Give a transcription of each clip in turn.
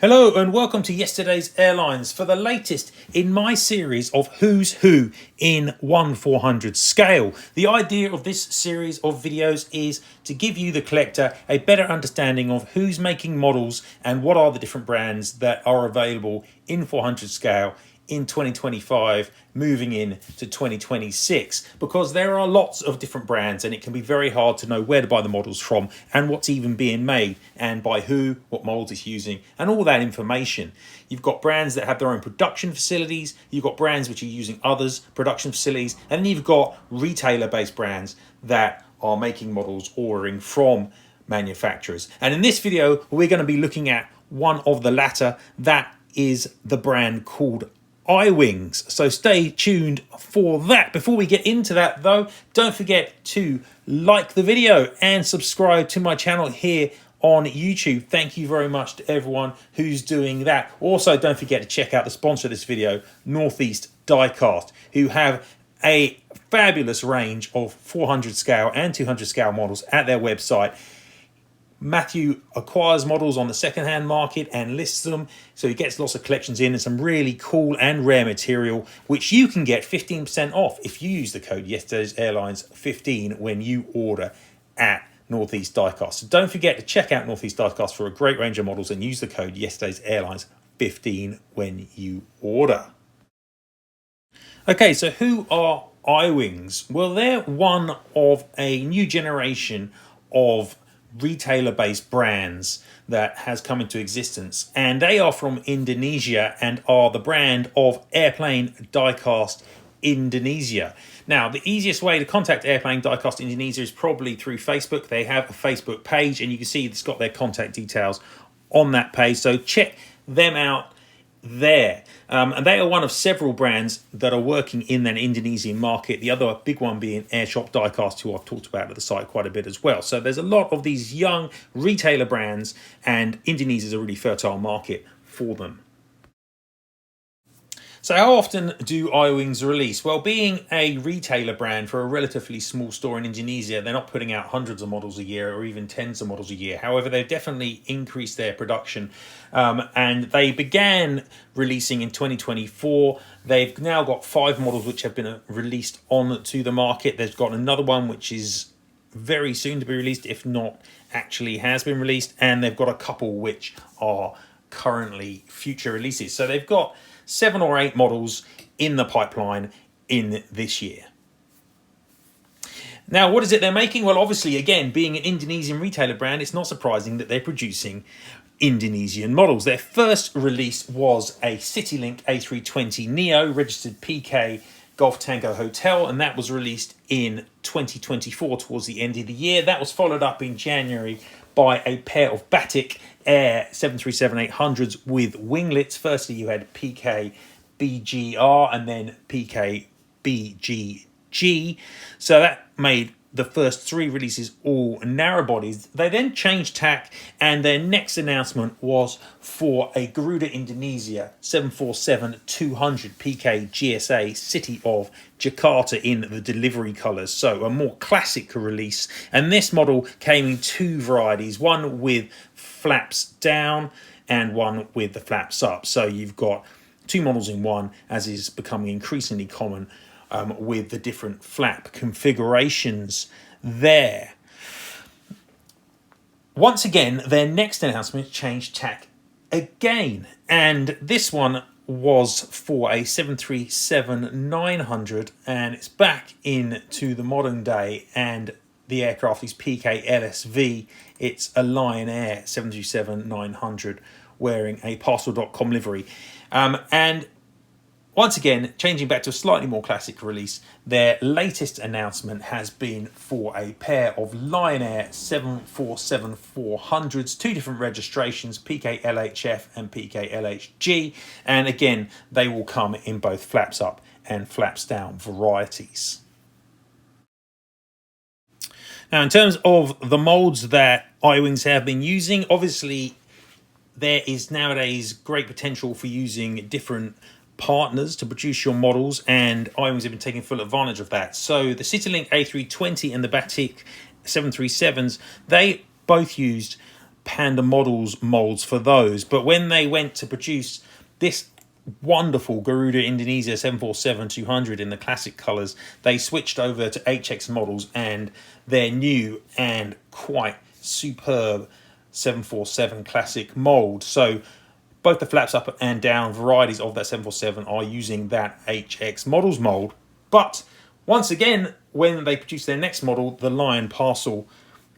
Hello and welcome to Yesterday's Airlines for the latest in my series of Who's Who in 1/400 scale. The idea of this series of videos is to give you, the collector, a better understanding of who's making models and what are the different brands that are available in 400 scale in 2025 moving in to 2026, because there are lots of different brands and it can be very hard to know where to buy the models from and what's even being made and by who, what molds it's using, and all that information. You've got brands that have their own production facilities, you've got brands which are using others' production facilities, and then you've got retailer-based brands that are making models ordering from manufacturers. And in this video we're going to be looking at one of the latter. That is the brand called IWings. So stay tuned for that. Before we get into that though, don't forget to like the video and subscribe to my channel here on YouTube. Thank you very much to everyone who's doing that. Also, don't forget to check out the sponsor of this video, Northeast Diecast, who have a fabulous range of 400 scale and 200 scale models at their website. Matthew acquires models on the second-hand market and lists them, so he gets lots of collections in and some really cool and rare material, which you can get 15% off if you use the code Yesterday's Airlines 15 when you order at Northeast Diecast. So don't forget to check out Northeast Diecast for a great range of models and use the code Yesterday's Airlines 15 when you order. Okay, so who are IWings? Well, they're one of a new generation of retailer-based brands that has come into existence, and they are from Indonesia and are the brand of Airplane Diecast Indonesia. Now, the easiest way to contact Airplane Diecast Indonesia is probably through Facebook. They have a Facebook page and you can see it's got their contact details on that page, so check them out there. And they are one of several brands that are working in an Indonesian market, the other big one being Airshop Diecast, who I've talked about at the site quite a bit as well. So there's a lot of these young retailer brands, and Indonesia is a really fertile market for them. So how often do IWings release? Well, being a retailer brand for a relatively small store in Indonesia, they're not putting out hundreds of models a year or even tens of models a year. However, they've definitely increased their production, and they began releasing in 2024. They've now got 5 models which have been released onto the market. They've got another one which is very soon to be released, if not actually has been released, and they've got a couple which are currently future releases. So they've got 7 or 8 models in the pipeline in this year. Now, what is it they're making? Well, obviously, again, being an Indonesian retailer brand, it's not surprising that they're producing Indonesian models. Their first release was a CityLink A320 Neo, registered PK Golf Tango Hotel, and that was released in 2024 towards the end of the year. That was followed up in January by a pair of Batik Air 737-800s with winglets. Firstly, you had PK BGR and then PK BGG. So that made the first 3 releases all narrow bodies. They then changed tack, and their next announcement was for a Garuda Indonesia 747-200 PK GSA City of Jakarta in the delivery colours. So a more classic release, and this model came in 2 varieties, one with flaps down and one with the flaps up. So you've got 2 models in one, as is becoming increasingly common with the different flap configurations there. Once again, their next announcement changed tack again, and this one was for a 737-900, and it's back into the modern day, and the aircraft is PK LSV. It's a Lion Air 737-900 wearing a Parcel.com livery. And once again, changing back to a slightly more classic release, their latest announcement has been for a pair of Lion Air 747-400s, 2 different registrations, PK LHF and PK LHG, and again, they will come in both flaps up and flaps down varieties. Now, in terms of the molds that IWings have been using, obviously there is nowadays great potential for using different partners to produce your models, and IWings have been taking full advantage of that. So the CityLink A320 and the Batik 737s, they both used Panda Models molds for those. But when they went to produce this wonderful Garuda Indonesia 747-200 in the classic colours, they switched over to HX Models and their new and quite superb 747 classic mould. So both the flaps up and down varieties of that 747 are using that HX Models mould. But once again, when they produce their next model, the Lion Parcel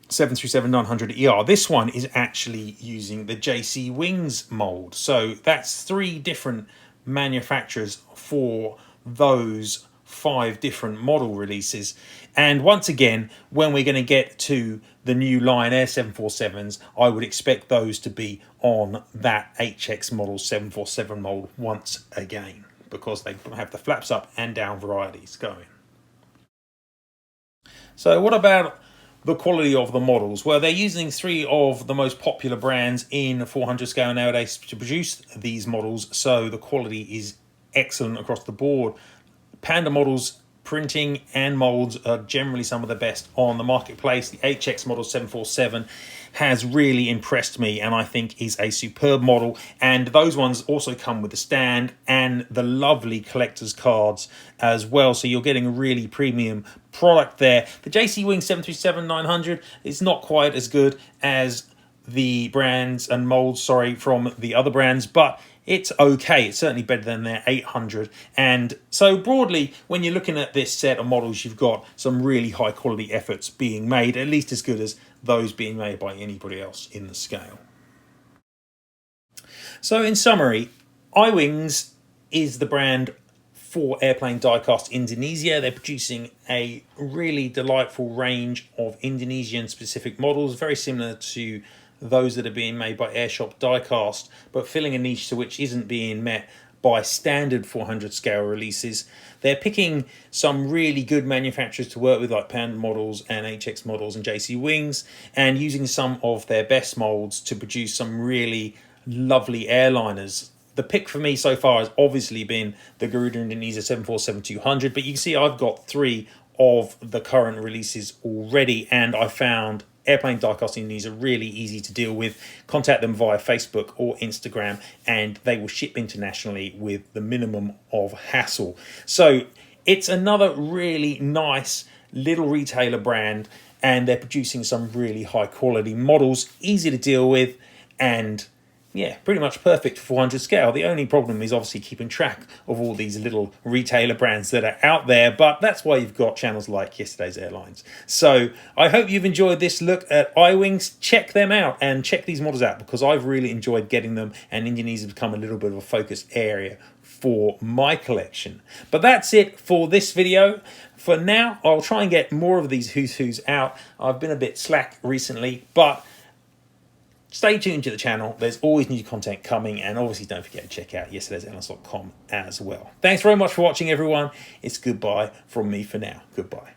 737-900ER, this one is actually using the IWings mould. So that's 3 different manufacturers for those 5 different model releases. And once again, when we're going to get to the new Lion Air 747s, I would expect those to be on that HX Model 747 mould once again, because they have the flaps up and down varieties going. So what about the quality of the models? Well, they're using 3 of the most popular brands in 400 scale nowadays to produce these models, so the quality is excellent across the board. Panda Models printing and molds are generally some of the best on the marketplace. The HX Model 747 has really impressed me and I think is a superb model, and those ones also come with the stand and the lovely collector's cards as well, so you're getting a really premium product there. The IWings 737-900 is not quite as good as the brands and molds, from the other brands, but it's okay. It's certainly better than their 800. And so broadly, when you're looking at this set of models, you've got some really high quality efforts being made, at least as good as those being made by anybody else in the scale. So in summary, IWings is the brand for airplane diecast Indonesia. They're producing a really delightful range of Indonesian specific models, very similar to those that are being made by Airshop Diecast, but filling a niche to which isn't being met by standard 400 scale releases. They're picking some really good manufacturers to work with, like Panda Models and HX Models and IWings, and using some of their best molds to produce some really lovely airliners. The pick for me so far has obviously been the Garuda Indonesia 747-200, but you can see I've got 3 of the current releases already, and I found Airplane Diecast Indonesia really easy to deal with. Contact them via Facebook or Instagram and they will ship internationally with the minimum of hassle. So it's another really nice little retailer brand, and they're producing some really high quality models, easy to deal with, and yeah, pretty much perfect for 400 scale. The only problem is obviously keeping track of all these little retailer brands that are out there, but that's why you've got channels like Yesterday's Airlines. So I hope you've enjoyed this look at IWings. Check them out and check these models out, because I've really enjoyed getting them, and Indonesia has become a little bit of a focus area for my collection. But that's it for this video. For now, I'll try and get more of these Who's Who's out. I've been a bit slack recently, but stay tuned to the channel. There's always new content coming, and obviously don't forget to check out yesterdaysairlines.com as well. Thanks very much for watching, everyone. It's goodbye from me for now. Goodbye.